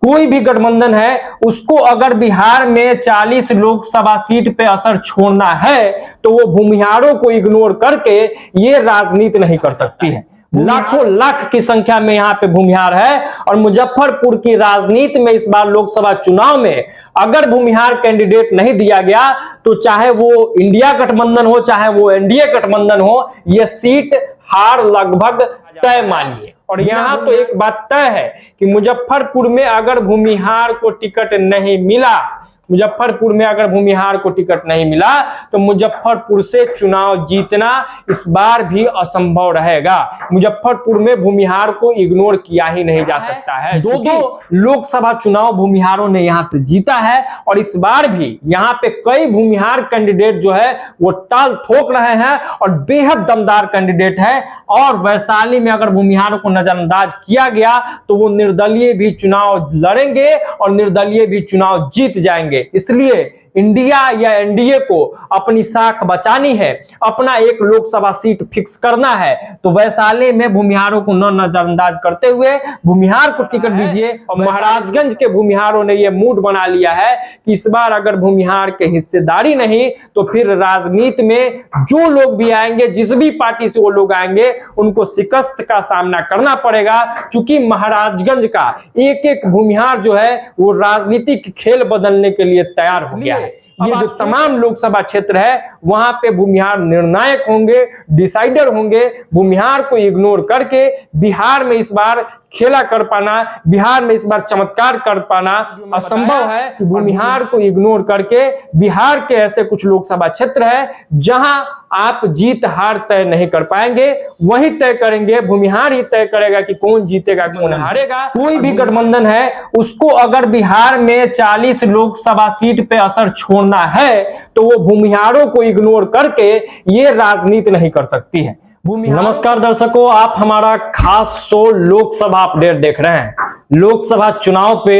कोई भी गठबंधन है उसको अगर बिहार में 40 लोकसभा सीट पे असर छोड़ना है तो वो भूमिहारों को इग्नोर करके ये राजनीति नहीं कर सकती है। लाखों लाख की संख्या में यहाँ पे भूमिहार है और मुजफ्फरपुर की राजनीति में इस बार लोकसभा चुनाव में अगर भूमिहार कैंडिडेट नहीं दिया गया तो चाहे वो इंडिया गठबंधन हो चाहे वो एनडीए गठबंधन हो, यह सीट हार लगभग तय मानिए। और यहाँ तो एक बात तय है कि मुजफ्फरपुर में अगर भूमिहार को टिकट नहीं मिला, मुजफ्फरपुर में अगर भूमिहार को टिकट नहीं मिला तो मुजफ्फरपुर से चुनाव जीतना इस बार भी असंभव रहेगा। मुजफ्फरपुर में भूमिहार को इग्नोर किया ही नहीं जा सकता है। दो लोकसभा चुनाव भूमिहारों ने यहां से जीता है और इस बार भी यहां पे कई भूमिहार कैंडिडेट जो है वो टाल ठोक रहे हैं और बेहद दमदार कैंडिडेट है। और वैशाली में अगर भूमिहारों को नजरअंदाज किया गया तो वो निर्दलीय भी चुनाव लड़ेंगे और निर्दलीय भी चुनाव जीत जाएंगे। इसलिए इंडिया या एनडीए को अपनी साख बचानी है, अपना एक लोकसभा सीट फिक्स करना है तो वैशाली में भूमिहारों को न नजरअंदाज करते हुए भूमिहार को टिकट दीजिए। और महाराजगंज के भूमिहारों ने यह मूड बना लिया है कि इस बार अगर भूमिहार के हिस्सेदारी नहीं तो फिर राजनीति में जो लोग भी आएंगे, जिस भी पार्टी से वो लोग आएंगे, उनको शिकस्त का सामना करना पड़ेगा। क्योंकि महाराजगंज का एक एक भूमिहार जो है वो राजनीतिक खेल बदलने के लिए तैयार हो गया है। ये जो तमाम लोकसभा क्षेत्र है वहां पे भूमिहार निर्णायक होंगे, डिसाइडर होंगे। भूमिहार को इग्नोर करके बिहार में इस बार खेला कर पाना, बिहार में इस बार चमत्कार कर पाना असंभव है। कि भूमिहार को इग्नोर करके बिहार के ऐसे कुछ लोकसभा क्षेत्र है जहां आप जीत हार तय नहीं कर पाएंगे, वही तय करेंगे, भूमिहार ही तय करेगा कि कौन जीतेगा कौन हारेगा। कोई भी गठबंधन है उसको अगर बिहार में 40 लोकसभा सीट पे असर छोड़ना है तो वो भूमिहारों को इग्नोर करके ये राजनीति नहीं कर सकती है। नमस्कार दर्शकों, आप हमारा खास शो लोकसभा अपडेट देख रहे हैं। लोकसभा चुनाव पे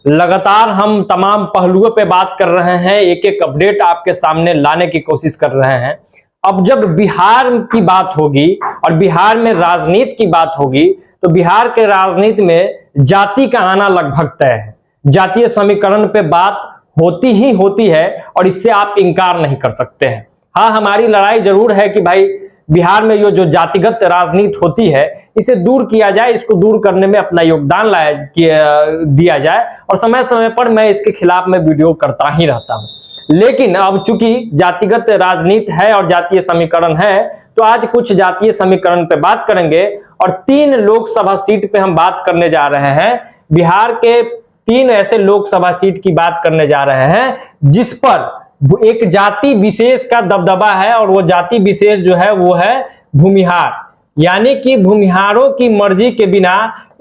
लगातार हम तमाम पहलुओं पे बात कर रहे हैं, एक एक अपडेट आपके सामने लाने की कोशिश कर रहे हैं। अब जब बिहार की बात होगी और बिहार में राजनीति की बात होगी तो बिहार के राजनीति में जाति का आना लगभग तय है। जातीय समीकरण पे बात होती ही होती है और इससे आप इनकार नहीं कर सकते हैं। हाँ, हमारी लड़ाई जरूर है कि भाई बिहार में ये जो जातिगत राजनीति होती है इसे दूर किया जाए, इसको दूर करने में अपना योगदान दिया जाए। और समय समय पर मैं इसके खिलाफ में वीडियो करता ही रहता हूं। लेकिन अब चूंकि जातिगत राजनीति है और जातीय समीकरण है तो आज कुछ जातीय समीकरण पे बात करेंगे और 3 लोकसभा सीट पे हम बात करने जा रहे हैं। बिहार के 3 ऐसे लोकसभा सीट की बात करने जा रहे हैं जिस पर एक जाति विशेष का दबदबा है और वो जाति विशेष जो है वो है भूमिहार। यानी कि भूमिहारों की मर्जी के बिना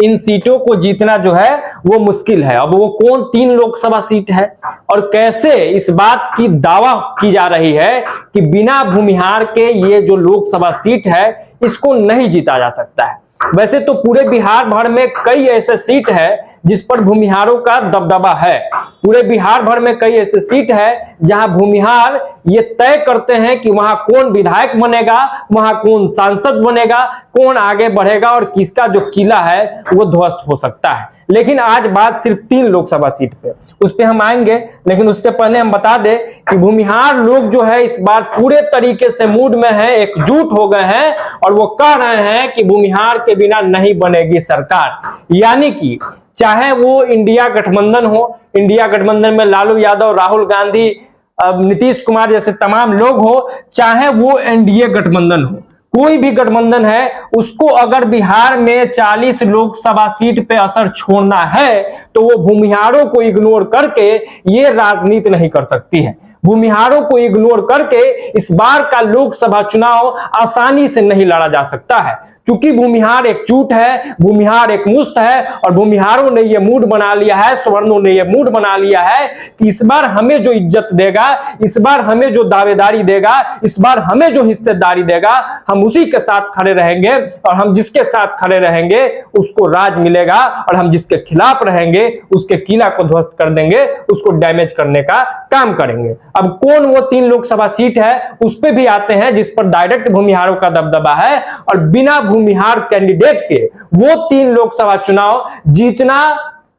इन सीटों को जीतना जो है वो मुश्किल है। अब वो कौन 3 लोकसभा सीट है और कैसे इस बात की दावा की जा रही है कि बिना भूमिहार के ये जो लोकसभा सीट है इसको नहीं जीता जा सकता है। वैसे तो पूरे बिहार भर में कई ऐसे सीट है जिस पर भूमिहारों का दबदबा है। पूरे बिहार भर में कई ऐसे सीट है जहां भूमिहार ये तय करते हैं कि वहां कौन विधायक बनेगा, वहां कौन सांसद बनेगा, कौन आगे बढ़ेगा और किसका जो किला है वो ध्वस्त हो सकता है। लेकिन आज बात सिर्फ 3 लोकसभा सीट पे, उस पे हम आएंगे। लेकिन उससे पहले हम बता दें कि भूमिहार लोग जो है इस बार पूरे तरीके से मूड में है, एकजुट हो गए हैं और वो कह रहे हैं कि भूमिहार के बिना नहीं बनेगी सरकार। यानी कि चाहे वो इंडिया गठबंधन हो, इंडिया गठबंधन में लालू यादव, राहुल गांधी, नीतीश कुमार जैसे तमाम लोग हो, चाहे वो एनडीए गठबंधन हो, कोई भी गठबंधन है उसको अगर बिहार में 40 लोकसभा सीट पे असर छोड़ना है तो वो भूमिहारों को इग्नोर करके ये राजनीति नहीं कर सकती है। भूमिहारों को इग्नोर करके इस बार का लोकसभा चुनाव आसानी से नहीं लड़ा जा सकता है। चूंकि भूमिहार एकजुट है, भूमिहार एक मुश्त है और भूमिहारों ने यह मूड बना लिया है, सवर्णों ने यह मूड बना लिया है कि इस बार हमें जो इज्जत देगा, इस बार हमें जो दावेदारी देगा, इस बार हमें जो हिस्सेदारी देगा, हम उसी के साथ खड़े रहेंगे और हम जिसके साथ खड़े रहेंगे उसको राज मिलेगा और हम जिसके खिलाफ रहेंगे उसके किला को ध्वस्त कर देंगे, उसको डैमेज करने का काम करेंगे। अब कौन वो 3 लोकसभा सीट है उस पे भी आते हैं जिस पर डायरेक्ट भूमिहारों का दबदबा है और बिना भूमिहार कैंडिडेट के वो 3 लोकसभा चुनाव जीतना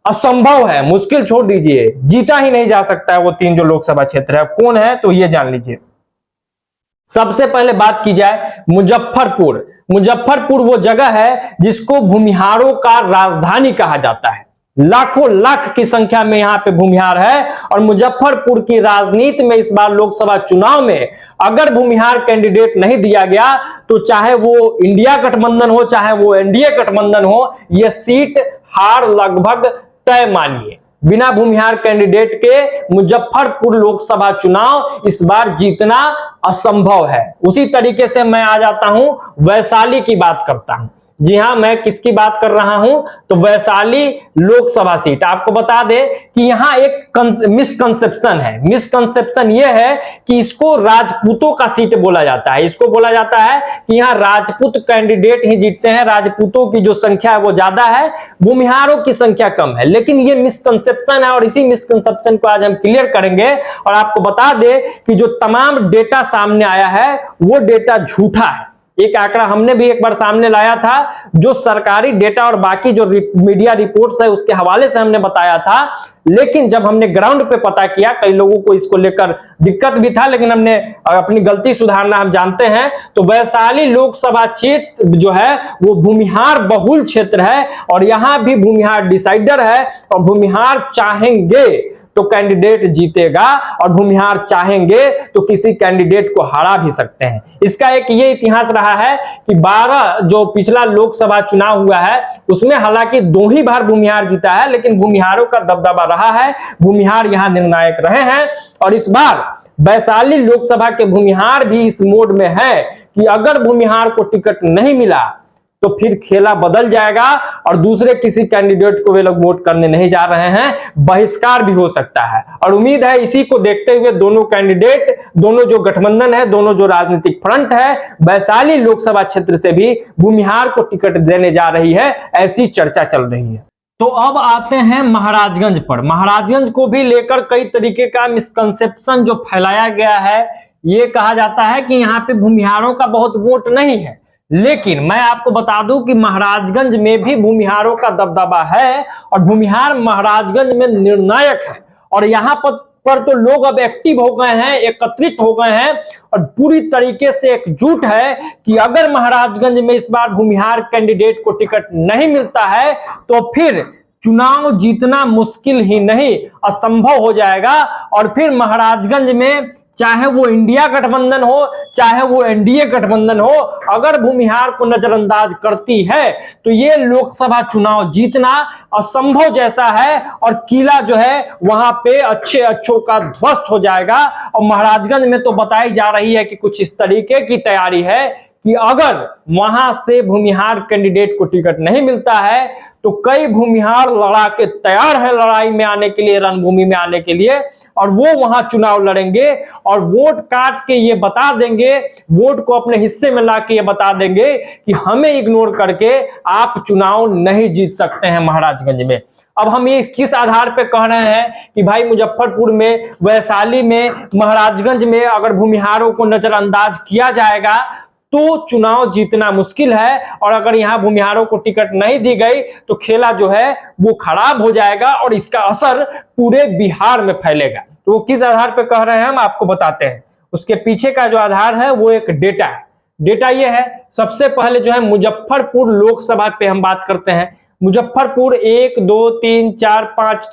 असंभव है, मुश्किल छोड़ दीजिए, जीता ही नहीं जा सकता है वो 3 जो लोकसभा क्षेत्र है। कौन है तो ये जान लीजिए। सबसे पहले बात की जाए मुजफ्फरपुर। मुजफ्फरपुर वो जगह है जिसको भूमिहारों का राजधानी कहा जाता है। लाखों लाख की संख्या में यहां पे भूमिहार है और मुजफ्फरपुर की राजनीति में इस बार लोकसभा चुनाव में अगर भूमिहार कैंडिडेट नहीं दिया गया तो चाहे वो इंडिया गठबंधन हो चाहे वो एनडीए गठबंधन हो, यह सीट हार लगभग तय मानिए। बिना भूमिहार कैंडिडेट के मुजफ्फरपुर लोकसभा चुनाव इस बार जीतना असंभव है। उसी तरीके से मैं आ जाता हूं वैशाली की बात करता हूं। जी हां, मैं किसकी बात कर रहा हूं तो वैशाली लोकसभा सीट। आपको बता दें कि यहां एक मिसकंसेप्शन है। मिसकंसेप्शन यह है कि इसको राजपूतों का सीट बोला जाता है। इसको बोला जाता है कि यहां राजपूत कैंडिडेट ही जीतते हैं, राजपूतों की जो संख्या है वो ज्यादा है, भूमिहारों की संख्या कम है। लेकिन ये मिसकंसेप्शन है और इसी मिसकंसेप्शन को आज हम क्लियर करेंगे और आपको बता दें कि जो तमाम डेटा सामने आया है वो डेटा झूठा है। एक आंकड़ा हमने भी एक बार सामने लाया था, जो सरकारी डेटा और बाकी जो मीडिया रिपोर्ट्स है उसके हवाले से हमने बताया था। लेकिन जब हमने ग्राउंड पे पता किया, कई लोगों को इसको लेकर दिक्कत भी था, लेकिन हमने अपनी गलती सुधारना हम जानते हैं। तो वैशाली लोकसभा क्षेत्र जो है वो भूमिहार बहुल क्षेत्र है और यहां भी भूमिहार डिसाइडर है और भूमिहार चाहेंगे तो कैंडिडेट जीतेगा और भूमिहार चाहेंगे तो किसी कैंडिडेट को हरा भी सकते हैं। इसका एक ये इतिहास रहा है कि 12 जो पिछला लोकसभा चुनाव हुआ है उसमें हालांकि 2 ही बार भूमिहार जीता है, लेकिन भूमिहारों का दबदबा रहा है, भूमिहार यहां निर्णायक रहे हैं। और इस बार वैशाली लोकसभा के भूमिहार भी इस मोड में है कि अगर भूमिहार को टिकट नहीं मिला तो फिर खेला बदल जाएगा और दूसरे किसी कैंडिडेट को वे लोग वोट करने नहीं जा रहे हैं, बहिष्कार भी हो सकता है। और उम्मीद है इसी को देखते हुए दोनों कैंडिडेट, दोनों जो गठबंधन है, दोनों जो राजनीतिक फ्रंट है, वैशाली लोकसभा क्षेत्र से भी भूमिहार को टिकट देने जा रही है, ऐसी चर्चा चल रही है। तो अब आते हैं महाराजगंज पर। महाराजगंज को भी लेकर कई तरीके का मिसकंसेप्शन जो फैलाया गया है, ये कहा जाता है कि यहाँ पे भूमिहारों का बहुत वोट नहीं है। लेकिन मैं आपको बता दूं कि महाराजगंज में भी भूमिहारों का दबदबा है और भूमिहार महाराजगंज में निर्णायक है। और यहाँ पर तो लोग अब एक्टिव हो गए हैं, एकत्रित हो गए हैं और पूरी तरीके से एकजुट है कि अगर महाराजगंज में इस बार भूमिहार कैंडिडेट को टिकट नहीं मिलता है तो फिर चुनाव जीतना मुश्किल ही नहीं, असंभव हो जाएगा। और फिर महाराजगंज में चाहे वो इंडिया गठबंधन हो चाहे वो एनडीए गठबंधन हो, अगर भूमिहार को नजरअंदाज करती है तो ये लोकसभा चुनाव जीतना असंभव जैसा है और किला जो है वहां पे अच्छों का ध्वस्त हो जाएगा। और महाराजगंज में तो बताई जा रही है कि कुछ इस तरीके की तैयारी है कि अगर वहां से भूमिहार कैंडिडेट को टिकट नहीं मिलता है तो कई भूमिहार लड़ा के तैयार है लड़ाई में आने के लिए, रणभूमि में आने के लिए, और वो वहां चुनाव लड़ेंगे और वोट काट के ये बता देंगे, वोट को अपने हिस्से में ला के ये बता देंगे कि हमें इग्नोर करके आप चुनाव नहीं जीत सकते हैं महाराजगंज में। अब हम ये किस आधार पे कह रहे हैं कि भाई मुजफ्फरपुर में, वैशाली में, महाराजगंज में अगर भूमिहारों को नजरअंदाज किया जाएगा तो चुनाव जीतना मुश्किल है और अगर यहां भूमिहारों को टिकट नहीं दी गई तो खेला जो है वो खराब हो जाएगा और इसका असर पूरे बिहार में फैलेगा। तो वो किस आधार पे कह रहे हैं हम आपको बताते हैं। उसके पीछे का जो आधार है वो एक डेटा है। डेटा ये है, सबसे पहले जो है मुजफ्फरपुर लोकसभा पे हम बात करते हैं। मुजफ्फरपुर 1 2 3 4 5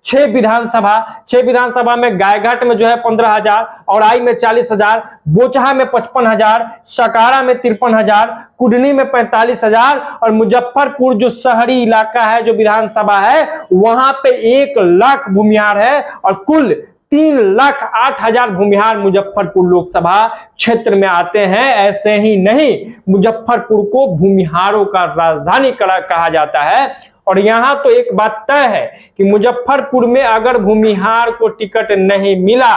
6 विधानसभा, 6 विधानसभा में गायघाट में जो है 15,000, औराई में 40,000, बोचहा में 55,000, सकारा में 53,000, कुडनी में 45,000 और मुजफ्फरपुर जो शहरी इलाका है जो विधानसभा है वहां पे 1 लाख भूमिहार है और कुल 3,08,000 भूमिहार मुजफ्फरपुर लोकसभा क्षेत्र में आते हैं। ऐसे ही नहीं, मुजफ्फरपुर को भूमिहारों का राजधानी कहा जाता है। और यहां तो एक बात तय है कि मुजफ्फरपुर में अगर भूमिहार को टिकट नहीं मिला,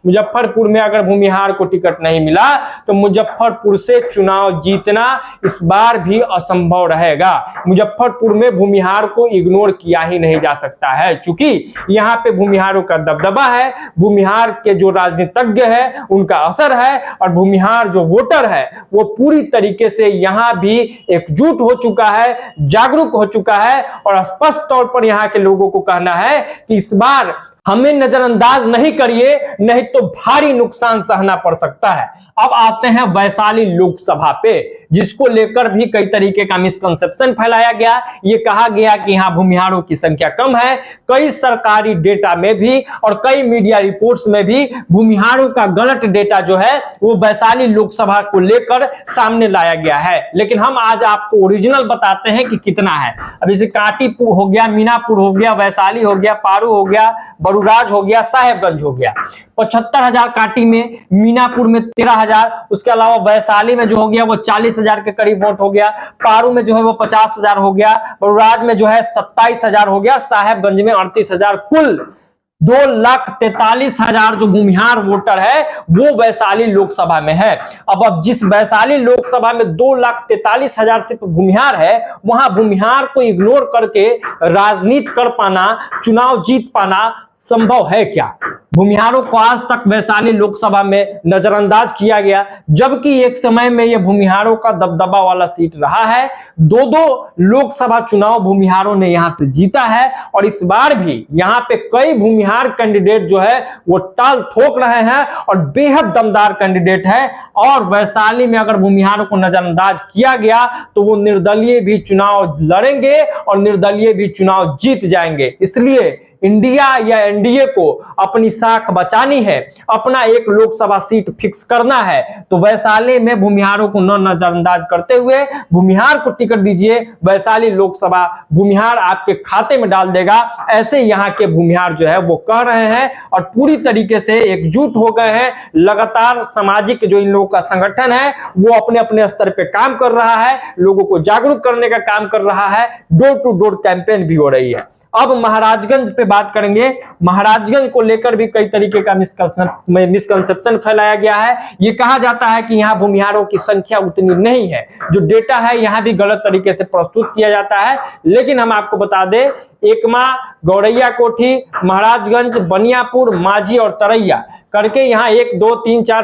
मुजफ्फरपुर में अगर भूमिहार को टिकट नहीं मिला तो मुजफ्फरपुर से चुनाव जीतना इस बार भी असंभव रहेगा। मुजफ्फरपुर में भूमिहार को इग्नोर किया ही नहीं जा सकता है, क्योंकि यहाँ पे भूमिहारों का दबदबा है, भूमिहार के जो राजनीतिज्ञ है उनका असर है, और भूमिहार जो वोटर है वो पूरी तरीके से यहाँ भी एकजुट हो चुका है, जागरूक हो चुका है, और स्पष्ट तौर पर यहाँ के लोगों को कहना है कि इस बार हमें नजरअंदाज नहीं करिए, नहीं तो भारी नुकसान सहना पड़ सकता है। अब आते हैं वैशाली लोकसभा पे, जिसको लेकर भी कई तरीके का मिसकंसेप्शन फैलाया गया। ये कहा गया कि यहाँ भूमिहारों की संख्या कम है। कई सरकारी डेटा में भी और कई मीडिया रिपोर्ट्स में भी भूमिहारों का गलत डेटा जो है वो वैशाली लोकसभा को लेकर सामने लाया गया है। लेकिन हम आज आपको ओरिजिनल बताते हैं कि कितना है। अब जैसे काटी हो गया, मीनापुर हो गया, वैशाली हो गया, पारू हो गया, बरूराज हो गया, साहेबगंज हो गया। 75,000 काटी में, मीनापुर में 13,000, उसके अलावा वैशाली में जो हो गया वो 40,000 के करीब वोट हो गया, पारू में जो है वो 50,000 हो गया, बरूराज में जो है 27,000 हो गया, साहेबगंज में 38,000, कुल 2,43,000 जो भूमिहार वोटर है वो वैशाली लोकसभा में है। अब जिस वैशाली लोकसभा में 2,43,000 सिर्फ भूमिहार है, वहां भूमिहार को इग्नोर करके राजनीति कर पाना, चुनाव जीत पाना संभव है क्या? भूमिहारों को आज तक वैशाली लोकसभा में नजरअंदाज किया गया, जबकि एक समय में यह भूमिहारों का दबदबा वाला सीट रहा है। दो लोकसभा चुनाव भूमिहारों ने यहां से जीता है, और इस बार भी यहां पे कई भूमिहार कैंडिडेट जो है वो टाल ठोक रहे हैं और बेहद दमदार कैंडिडेट है। और वैशाली में अगर भूमिहारों को नजरअंदाज किया गया तो वो निर्दलीय भी चुनाव लड़ेंगे और निर्दलीय भी चुनाव जीत जाएंगे। इसलिए इंडिया या एनडीए को अपनी साख बचानी है, अपना एक लोकसभा सीट फिक्स करना है, तो वैशाली में भूमिहारों को न नजरअंदाज करते हुए भूमिहार को टिकट दीजिए। वैशाली लोकसभा भूमिहार आपके खाते में डाल देगा, ऐसे यहाँ के भूमिहार जो है वो कह रहे हैं, और पूरी तरीके से एकजुट हो गए हैं। लगातार सामाजिक जो इन लोगों का संगठन है वो अपने अपने स्तर पे काम कर रहा है, लोगों को जागरूक करने का काम कर रहा है, डोर टू डोर कैंपेन भी हो रही है। अब महाराजगंज पे बात करेंगे। महाराजगंज को लेकर भी कई तरीके का मिसकंसेप्शन फैलाया गया है। ये कहा जाता है कि यहाँ भूमिहारों की संख्या उतनी नहीं है, जो डेटा है यहाँ भी गलत तरीके से प्रस्तुत किया जाता है। लेकिन हम आपको बता दें, एकमा, गौरैया कोठी, महाराजगंज, बनियापुर, माझी और तरैया करके यहाँ 1, 2, 3, 4,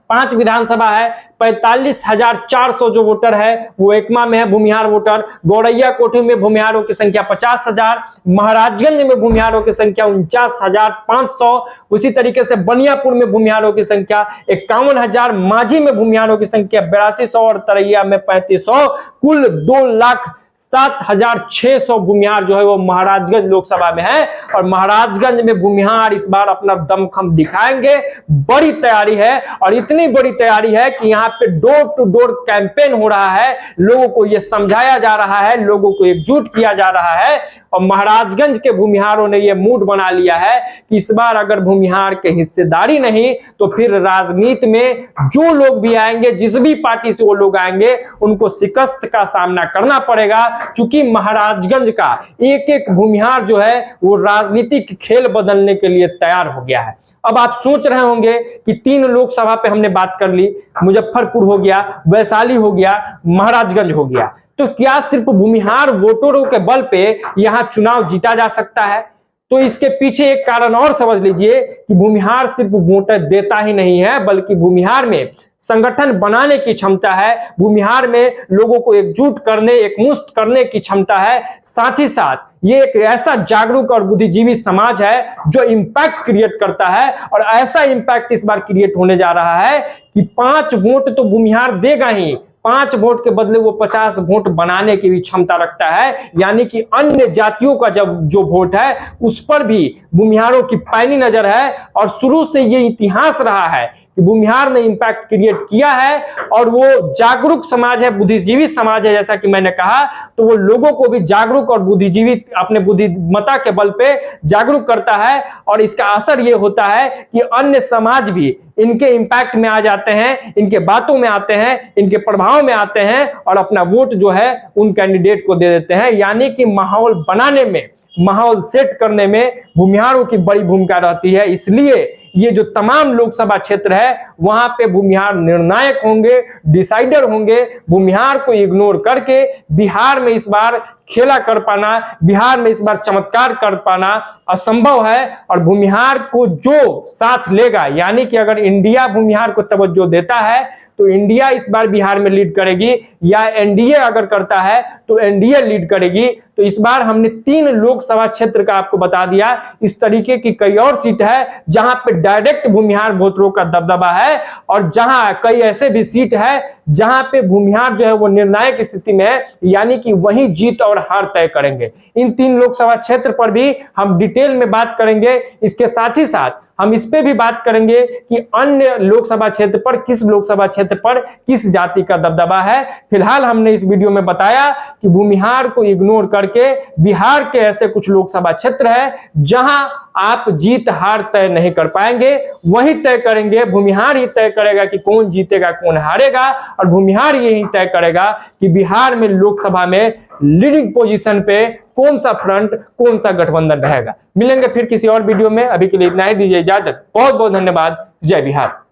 5 विधानसभा है। 45,400 जो वोटर है वो एकमा में है भूमिहार वोटर। गौरैया कोठी में भूमिहारों की संख्या 50,000, महाराजगंज में भूमिहारों की संख्या 49,500, उसी तरीके से बनियापुर में भूमिहारों की संख्या 51,000, माझी में भूमिहारों की संख्या 8200 और तरैया में 3500, कुल 2,07,600 भूमिहार जो है वो महाराजगंज लोकसभा में है। और महाराजगंज में भूमिहार इस बार अपना दमखम दिखाएंगे। बड़ी तैयारी है, और इतनी बड़ी तैयारी है कि यहाँ पे डोर टू डोर कैंपेन हो रहा है, लोगों को ये समझाया जा रहा है, लोगों को एकजुट किया जा रहा है। और महाराजगंज के भूमिहारों ने ये मूड बना लिया है कि इस बार अगर भूमिहार के हिस्सेदारी नहीं तो फिर राजनीति में जो लोग भी आएंगे, जिस भी पार्टी से वो लोग आएंगे, उनको शिकस्त का सामना करना पड़ेगा, क्योंकि महाराजगंज का एक एक भूमिहार जो है वो राजनीतिक खेल बदलने के लिए तैयार हो गया है। अब आप सोच रहे होंगे कि 3 लोकसभा पे हमने बात कर ली, मुजफ्फरपुर हो गया, वैशाली हो गया, महाराजगंज हो गया, तो क्या सिर्फ भूमिहार वोटरों के बल पे यहां चुनाव जीता जा सकता है? तो इसके पीछे एक कारण और समझ लीजिए कि भूमिहार सिर्फ वोटर देता ही नहीं है, बल्कि भूमिहार में संगठन बनाने की क्षमता है, भूमिहार में लोगों को एकजुट करने, एकमुश्त करने की क्षमता है। साथ ही साथ ये एक ऐसा जागरूक और बुद्धिजीवी समाज है जो इंपैक्ट क्रिएट करता है, और ऐसा इंपैक्ट इस बार क्रिएट होने जा रहा है कि 5 वोट तो भूमिहार देगा ही, 5 वोट के बदले वो 50 वोट बनाने की भी क्षमता रखता है। यानी कि अन्य जातियों का जो वोट है उस पर भी भूमिहारों की पैनी नजर है, और शुरू से ये इतिहास रहा है कि भूमिहार ने इंपैक्ट क्रिएट किया है, और वो जागरूक समाज है, बुद्धिजीवी समाज है। जैसा कि मैंने कहा, तो वो लोगों को भी जागरूक और बुद्धिजीवी अपने बुद्धिमत्ता के बल पे जागरूक करता है, और इसका असर ये होता है कि अन्य समाज भी इनके इंपैक्ट में आ जाते हैं, इनके बातों में आते हैं, इनके प्रभाव में आते हैं, और अपना वोट जो है उन कैंडिडेट को दे देते हैं। यानी कि माहौल बनाने में, माहौल सेट करने में भूमिहारों की बड़ी भूमिका रहती है। इसलिए ये जो तमाम लोकसभा क्षेत्र है वहां पे भूमिहार निर्णायक होंगे, डिसाइडर होंगे। भूमिहार को इग्नोर करके बिहार में इस बार खेला कर पाना, बिहार में इस बार चमत्कार कर पाना असंभव है। और भूमिहार को जो साथ लेगा, यानी कि अगर इंडिया भूमिहार को तवज्जो देता है तो इंडिया इस बार बिहार में लीड करेगी, या एनडीए अगर करता है तो एनडीए लीड करेगी। तो इस बार हमने 3 लोकसभा क्षेत्र का आपको बता दिया। इस तरीके की कई और सीट है जहां पे डायरेक्ट भूमिहार वोटरों का दबदबा है, और जहां कई ऐसे भी सीट है जहां पे भूमिहार जो है वो निर्णायक स्थिति में है, यानी कि वही जीत और हार तय करेंगे। इन 3 लोकसभा क्षेत्र पर भी हम डिटेल में बात करेंगे। इसके साथ ही साथ हम इस पे भी बात करेंगे कि अन्य लोकसभा क्षेत्र पर, किस लोकसभा क्षेत्र पर किस जाति का दबदबा है। फिलहाल हमने इस वीडियो में बताया कि भूमिहार को इग्नोर करके बिहार के ऐसे कुछ लोकसभा क्षेत्र है जहां आप जीत हार तय नहीं कर पाएंगे, वही तय करेंगे, भूमिहार ही तय करेगा कि कौन जीतेगा कौन हारेगा। और भूमिहार यही तय करेगा कि बिहार में लोकसभा में लीडिंग पोजीशन पे कौन सा फ्रंट, कौन सा गठबंधन रहेगा। मिलेंगे फिर किसी और वीडियो में, अभी के लिए इतना ही, दीजिए इजाजत। बहुत बहुत धन्यवाद। जय बिहार।